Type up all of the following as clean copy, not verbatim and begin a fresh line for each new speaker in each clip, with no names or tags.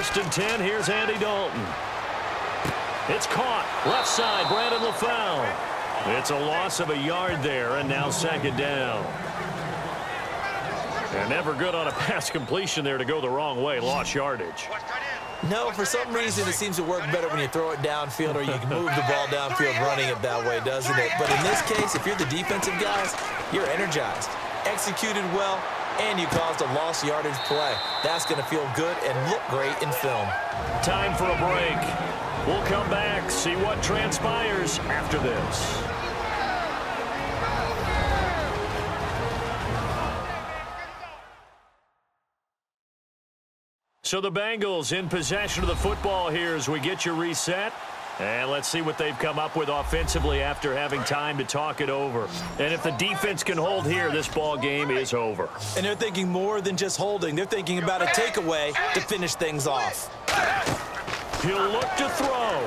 first and 10. Here's Andy Dalton. It's caught. Left side, Brandon LaFell. It's a loss of a yard there, and now second down. And never good on a pass completion there to go the wrong way. Lost yardage.
No, for some reason it seems to work better when you throw it downfield or you can move the ball downfield running it that way, doesn't it? But in this case, if you're the defensive guys, you're energized, executed well, and you caused a lost yardage play. That's going to feel good and look great in film.
Time for a break. We'll come back, see what transpires after this. So the Bengals in possession of the football here as we get you reset. And let's see what they've come up with offensively after having time to talk it over. And if the defense can hold here, this ball game is over.
And they're thinking more than just holding. They're thinking about a takeaway to finish things off.
He'll look to throw.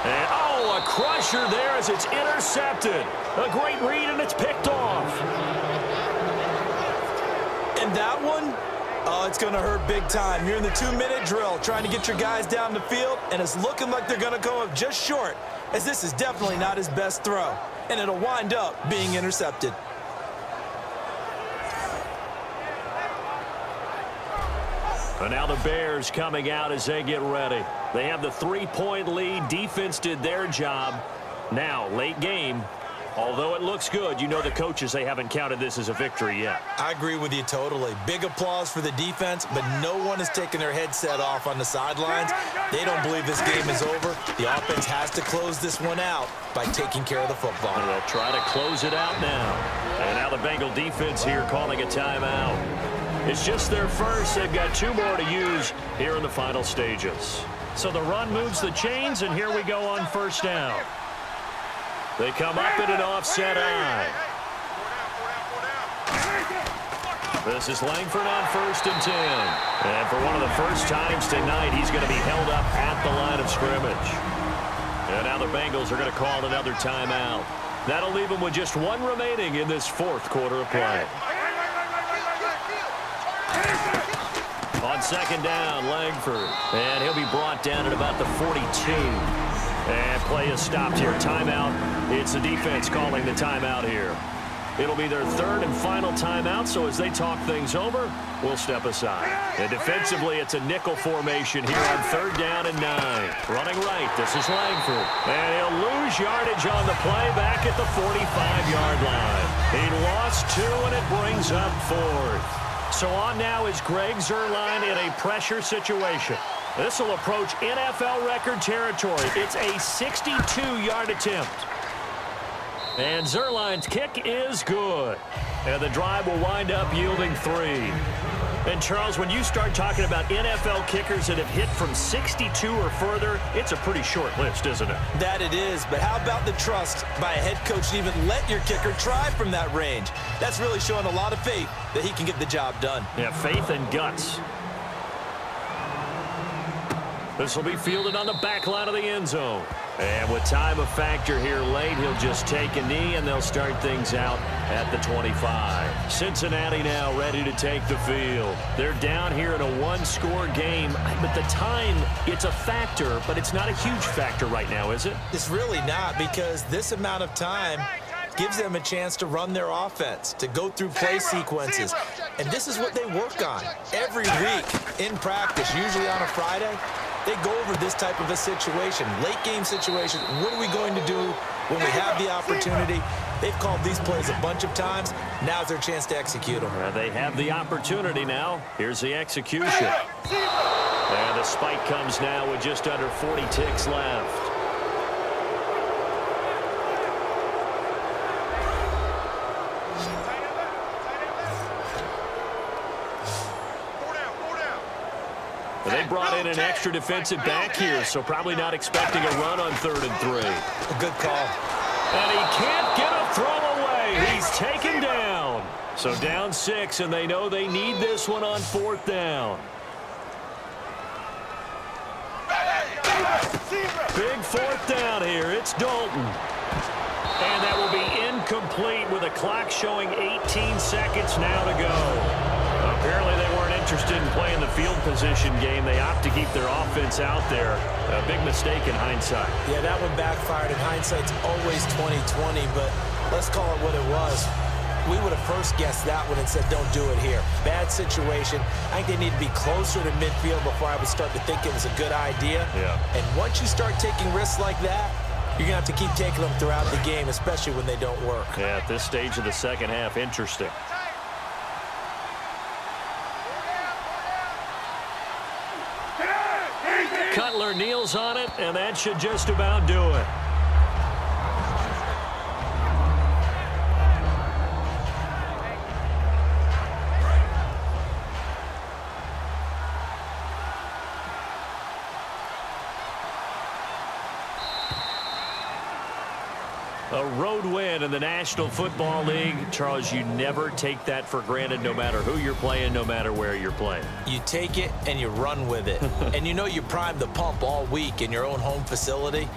And, oh, a crusher there as it's intercepted. A great read, and it's picked off.
And that one? Oh, it's going to hurt big time. You're in the 2-minute drill trying to get your guys down the field, and it's looking like they're going to come up just short, as this is definitely not his best throw, and it'll wind up being intercepted.
And now the Bears coming out as they get ready. They have the 3-point lead. Defense did their job. Now, late game. Although it looks good, you know the coaches, they haven't counted this as a victory yet.
I agree with you totally. Big applause for the defense, but no one has taken their headset off on the sidelines. They don't believe this game is over. The offense has to close this one out by taking care of the football.
And they'll try to close it out now. And now the Bengal defense here calling a timeout. It's just their first. They've got 2 more to use here in the final stages. So the run moves the chains, and here we go on first down. They come up in an offset eye. This is Langford on first and 10. And for one of the first times tonight, he's going to be held up at the line of scrimmage. And now the Bengals are going to call another timeout. That'll leave them with just 1 remaining in this 4th quarter of play. On second down, Langford. And he'll be brought down at about the 42. And play is stopped here. Timeout. It's the defense calling the timeout here. It'll be their 3rd and final timeout, so as they talk things over, we'll step aside. And defensively, it's a nickel formation here on 3rd down and 9. Running right, this is Langford. And he'll lose yardage on the play back at the 45-yard line. He lost 2, and it brings up 4th. So on now is Greg Zuerlein in a pressure situation. This will approach NFL record territory. It's a 62-yard attempt. And Zuerlein's kick is good. And the drive will wind up yielding 3. And, Charles, when you start talking about NFL kickers that have hit from 62 or further, it's a pretty short list, isn't it?
That it is, but how about the trust by a head coach to even let your kicker try from that range? That's really showing a lot of faith that he can get the job done.
Yeah, faith and guts. This will be fielded on the back line of the end zone. And with time a factor here late, he'll just take a knee, and they'll start things out at the 25. Cincinnati now ready to take the field. They're down here in a 1-score game. But the time, it's a factor, but it's not a huge factor right now, is it?
It's really not, because this amount of time gives them a chance to run their offense, to go through play sequences. And this is what they work on every week in practice, usually on a Friday. They go over this type of a situation, late game situation. What are we going to do when we have the opportunity? They've called these plays a bunch of times. Now's their chance to execute them.
They have the opportunity now. Here's the execution. And the spike comes now with just under 40 ticks left. They brought in an extra defensive back here, so probably not expecting a run on 3rd and 3.
A good call.
And he can't get a throw away. He's taken down. So down 6, and they know they need this one on 4th down. Big 4th down here. It's Dalton. And that will be incomplete with a clock showing 18 seconds now to go. Apparently they weren't interested in playing the field position game. They opt to keep their offense out there. A big mistake in hindsight.
Yeah, that one backfired. In hindsight's always 20/20, but let's call it what it was. We would have first guessed that one and said, don't do it here. Bad situation. I think they need to be closer to midfield before I would start to think it was a good idea.
Yeah.
And once you start taking risks like that, you're going to have to keep taking them throughout the game, especially when they don't work.
Yeah, at this stage of the second half, interesting. Cutler kneels on it, and that should just about do it. A road win in the National Football League. Charles, you never take that for granted no matter who you're playing, no matter where you're playing.
You take it and you run with it. And you know you primed the pump all week in your own home facility.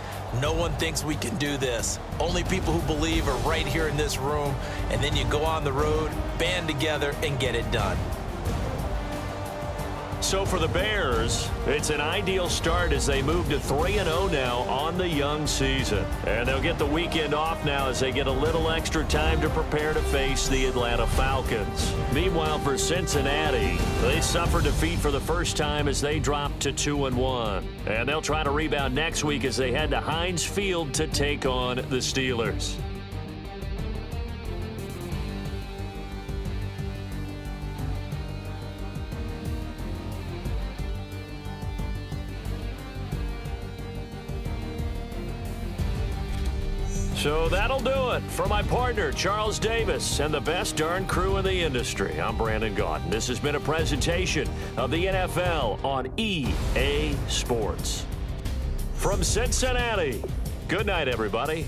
No one thinks we can do this. Only people who believe are right here in this room. And then you go on the road, band together, and get it done.
So for the Bears, it's an ideal start as they move to 3-0 now on the young season. And they'll get the weekend off now as they get a little extra time to prepare to face the Atlanta Falcons. Meanwhile, for Cincinnati, they suffered defeat for the first time as they dropped to 2-1. And they'll try to rebound next week as they head to Heinz Field to take on the Steelers. So that'll do it. For my partner, Charles Davis, and the best darn crew in the industry, I'm Brandon Gaudin. This has been a presentation of the NFL on EA Sports. From Cincinnati, good night, everybody.